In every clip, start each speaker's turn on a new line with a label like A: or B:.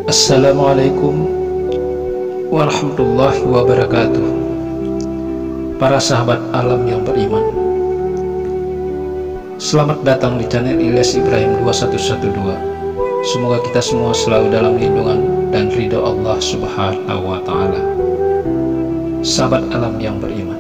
A: Assalamualaikum warahmatullahi wabarakatuh. Para sahabat alam yang beriman, selamat datang di channel Ilyas Ibrahim 2112. Semoga kita semua selalu dalam lindungan dan ridho Allah Subhanahu wa Ta'ala. Sahabat alam yang beriman,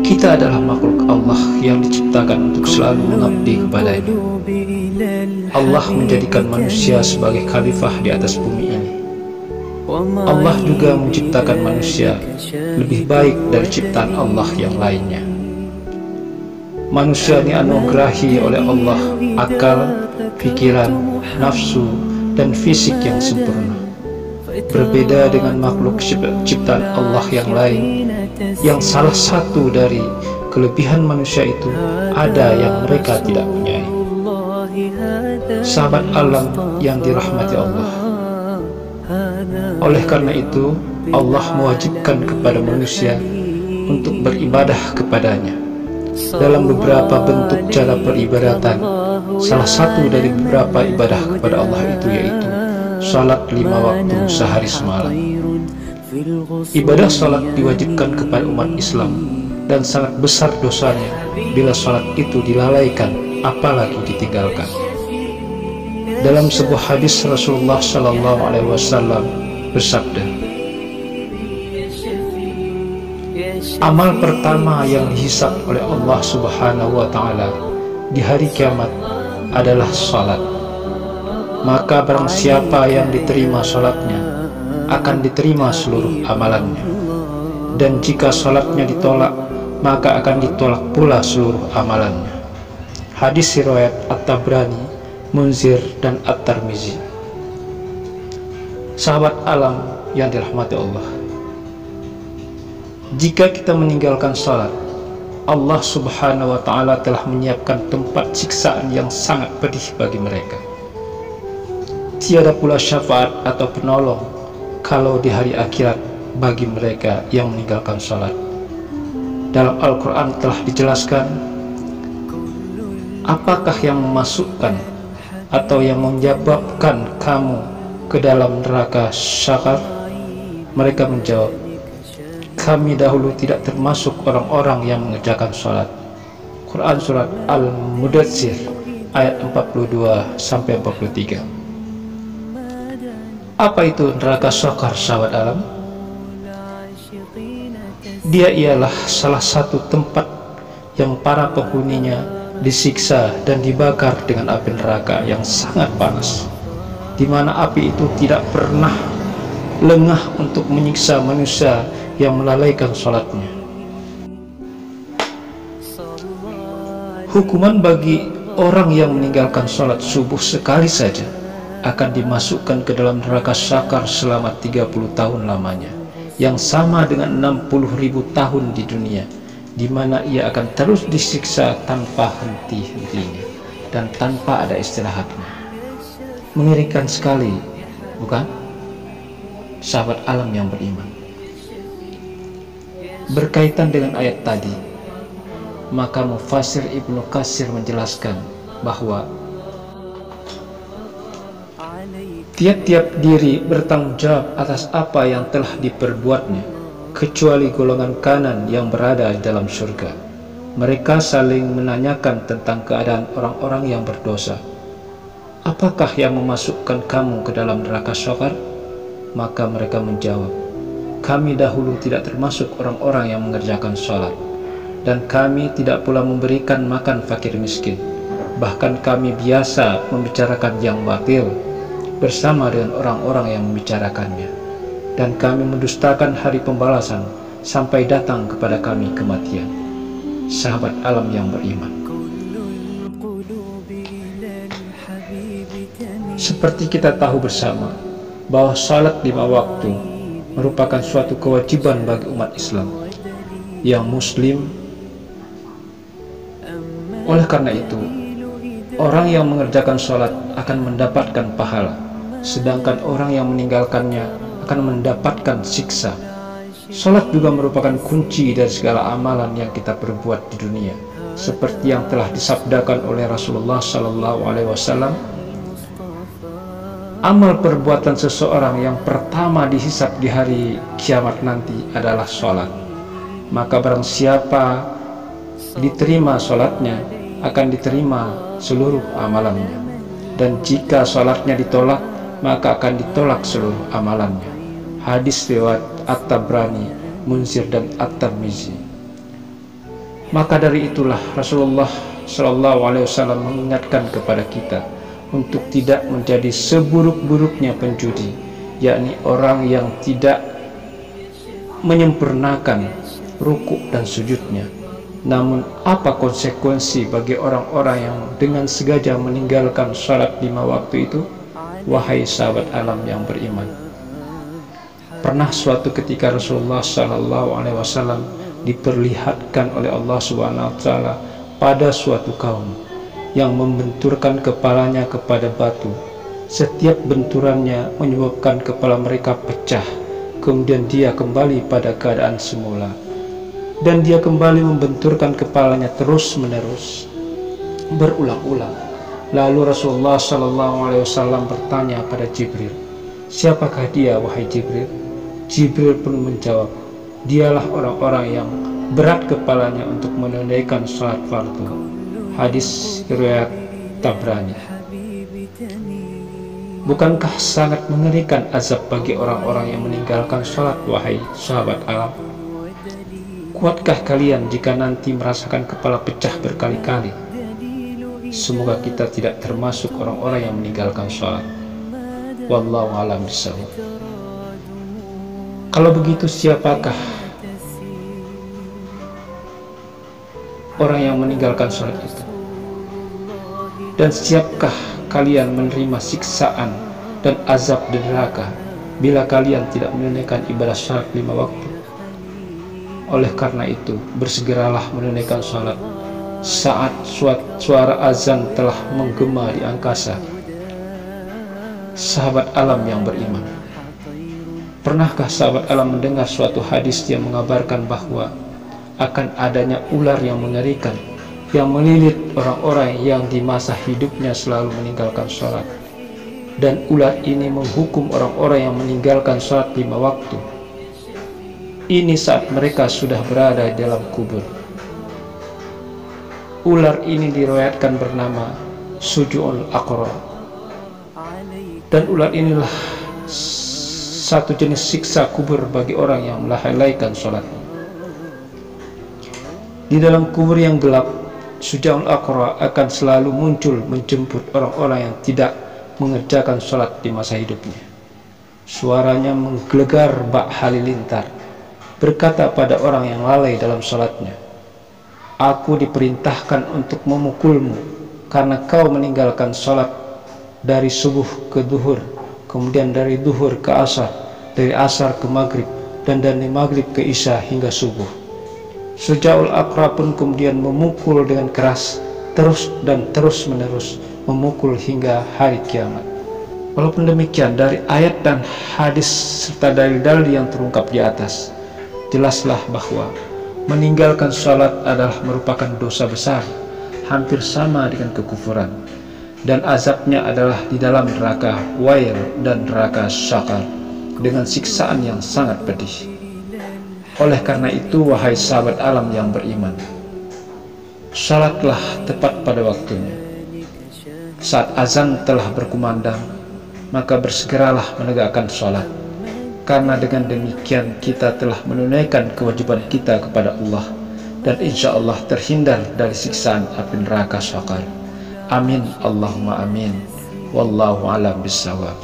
A: kita adalah makhluk Allah yang diciptakan untuk selalu mengabdi kepadanya. Allah menjadikan manusia sebagai khalifah di atas bumi ini. Allah juga menciptakan manusia lebih baik dari ciptaan Allah yang lainnya. Manusia dianugerahi oleh Allah akal, pikiran, nafsu, dan fisik yang sempurna. Berbeda dengan makhluk ciptaan Allah yang lain, yang salah satu dari kelebihan manusia itu ada yang mereka tidak punyai. Sahabat alam yang dirahmati Allah, oleh karena itu Allah mewajibkan kepada manusia untuk beribadah kepadanya dalam beberapa bentuk cara peribadatan. Salah satu dari beberapa ibadah kepada Allah itu yaitu salat 5 waktu sehari semalam. Ibadah salat diwajibkan kepada umat Islam, dan sangat besar dosanya bila salat itu dilalaikan apalagi ditinggalkan. Dalam sebuah hadis Rasulullah SAW bersabda, amal pertama yang dihisab oleh Allah Subhanahu wa Ta'ala di hari kiamat adalah salat. Maka barang siapa yang diterima salatnya akan diterima seluruh amalannya, dan jika salatnya ditolak maka akan ditolak pula seluruh amalannya. Hadis riwayat At-Tabrani, Munzir, dan At-Tirmizi. Sahabat alam yang dirahmati Allah, jika kita meninggalkan salat, Allah Subhanahu wa Ta'ala telah menyiapkan tempat siksaan yang sangat pedih bagi mereka. Tiada pula syafaat atau penolong kalau di hari akhirat bagi mereka yang meninggalkan salat. Dalam Al-Quran telah dijelaskan, apakah yang memasukkan atau yang menyebabkan kamu ke dalam neraka syakar? Mereka menjawab, kami dahulu tidak termasuk orang-orang yang mengerjakan sholat. Quran Surat Al-Mudaththir ayat 42-43. Apa itu neraka syakar, sahabat alam? Dia ialah salah satu tempat yang para penghuninya disiksa dan dibakar dengan api neraka yang sangat panas, di mana api itu tidak pernah lengah untuk menyiksa manusia yang melalaikan sholatnya. Hukuman bagi orang yang meninggalkan sholat subuh sekali saja akan dimasukkan ke dalam neraka syakar selama 30 tahun lamanya, yang sama dengan 60.000 tahun di dunia, di mana ia akan terus disiksa tanpa henti-hentinya dan tanpa ada istirahatnya. Mengerikan sekali, bukan? Sahabat alam yang beriman, berkaitan dengan ayat tadi, maka Mufassir Ibnu Katsir menjelaskan bahwa tiap-tiap diri bertanggung jawab atas apa yang telah diperbuatnya, kecuali golongan kanan yang berada di dalam surga. Mereka saling menanyakan tentang keadaan orang-orang yang berdosa. Apakah yang memasukkan kamu ke dalam neraka syakar? Maka mereka menjawab, kami dahulu tidak termasuk orang-orang yang mengerjakan sholat, dan kami tidak pula memberikan makan fakir miskin. Bahkan kami biasa membicarakan yang batil bersama dengan orang-orang yang membicarakannya, dan kami mendustakan hari pembalasan sampai datang kepada kami kematian. Sahabat alam yang beriman, seperti kita tahu bersama bahwa salat 5 waktu merupakan suatu kewajiban bagi umat Islam yang muslim. Oleh karena itu, orang yang mengerjakan salat akan mendapatkan pahala, sedangkan orang yang meninggalkannya akan mendapatkan siksa. Salat juga merupakan kunci dari segala amalan yang kita perbuat di dunia, seperti yang telah disabdakan oleh Rasulullah SAW, Amal perbuatan seseorang yang pertama dihisab di hari kiamat nanti adalah sholat. Maka barang siapa diterima sholatnya, akan diterima seluruh amalannya. Dan jika sholatnya ditolak, maka akan ditolak seluruh amalannya. Hadis riwayat At-Tabrani, Munzir dan At-Tirmizi. Maka dari itulah Rasulullah SAW mengingatkan kepada kita untuk tidak menjadi seburuk-buruknya penjudi, yakni orang yang tidak menyempurnakan rukuk dan sujudnya. Namun apa konsekuensi bagi orang-orang yang dengan sengaja meninggalkan sholat 5 waktu itu? Wahai sahabat alam yang beriman, pernah suatu ketika Rasulullah SAW diperlihatkan oleh Allah SWT pada suatu kaum yang membenturkan kepalanya kepada batu. Setiap benturannya menyebabkan kepala mereka pecah. Kemudian dia kembali pada keadaan semula, dan dia kembali membenturkan kepalanya terus-menerus, berulang-ulang. Lalu Rasulullah SAW bertanya pada Jibril, "Siapakah dia, wahai Jibril?" Jibril pun menjawab, "Dialah orang-orang yang berat kepalanya untuk menunaikan salat fardu." Hadis riwayat Tabrani. Bukankah sangat mengerikan azab bagi orang-orang yang meninggalkan salat, wahai sahabat alam? Kuatkah kalian jika nanti merasakan kepala pecah berkali-kali? Semoga kita tidak termasuk orang-orang yang meninggalkan sholat. Wallahu a'lam bishawab. Kalau begitu, siapakah orang yang meninggalkan sholat itu? Dan siapkah kalian menerima siksaan dan azab di neraka bila kalian tidak menunaikan ibadah sholat 5 waktu? Oleh karena itu, bersegeralah menunaikan sholat saat suara azan telah menggema di angkasa. Sahabat alam yang beriman, pernahkah sahabat alam mendengar suatu hadis yang mengabarkan bahwa akan adanya ular yang mengerikan yang melilit orang-orang yang di masa hidupnya selalu meninggalkan sholat, dan ular ini menghukum orang-orang yang meninggalkan sholat 5 waktu. Ini saat mereka sudah berada di dalam kubur. Ular ini diriwayatkan bernama Suju'ul Aqra, dan ular inilah satu jenis siksa kubur bagi orang yang melalaikan sholat. Di dalam kubur yang gelap, Suju'ul Aqra akan selalu muncul menjemput orang-orang yang tidak mengerjakan sholat di masa hidupnya. Suaranya menggelegar bak halilintar, berkata pada orang yang lalai dalam sholatnya, "Aku diperintahkan untuk memukulmu karena kau meninggalkan sholat dari subuh ke duhur, kemudian dari duhur ke asar, dari asar ke maghrib, dan dari maghrib ke isya hingga subuh." Suju'ul Aqra pun kemudian memukul dengan keras, terus dan terus menerus memukul hingga hari kiamat. Walaupun demikian, dari ayat dan hadis serta dalil-dalil yang terungkap di atas, jelaslah bahwa meninggalkan sholat adalah merupakan dosa besar, hampir sama dengan kekufuran, dan azabnya adalah di dalam neraka wail dan neraka syaqar dengan siksaan yang sangat pedih. Oleh karena itu, wahai sahabat alam yang beriman, sholatlah tepat pada waktunya. Saat azan telah berkumandang, maka bersegeralah menegakkan sholat, karena dengan demikian kita telah menunaikan kewajiban kita kepada Allah, dan insya Allah terhindar dari siksaan api neraka syaqar. Amin, Allahumma amin. Wallahu a'lam bishawab.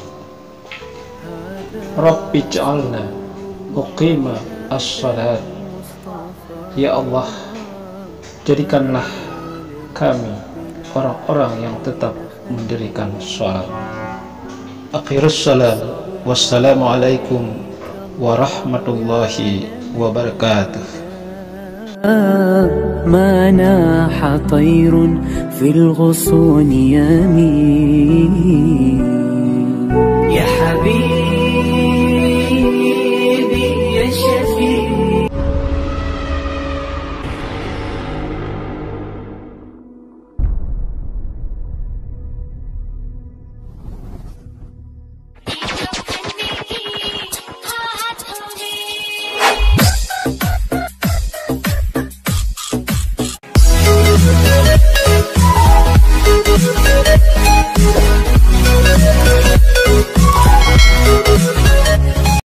A: Rabbi ij'alna muqima as-salat. Ya Allah, jadikanlah kami orang-orang yang tetap mendirikan sholat. Akhirus salam. Wassalamualaikum warahmatullahi wabarakatuh.
B: ما ناح طير في الغصون يمين يا حبيبي يا شفيع. Thank you.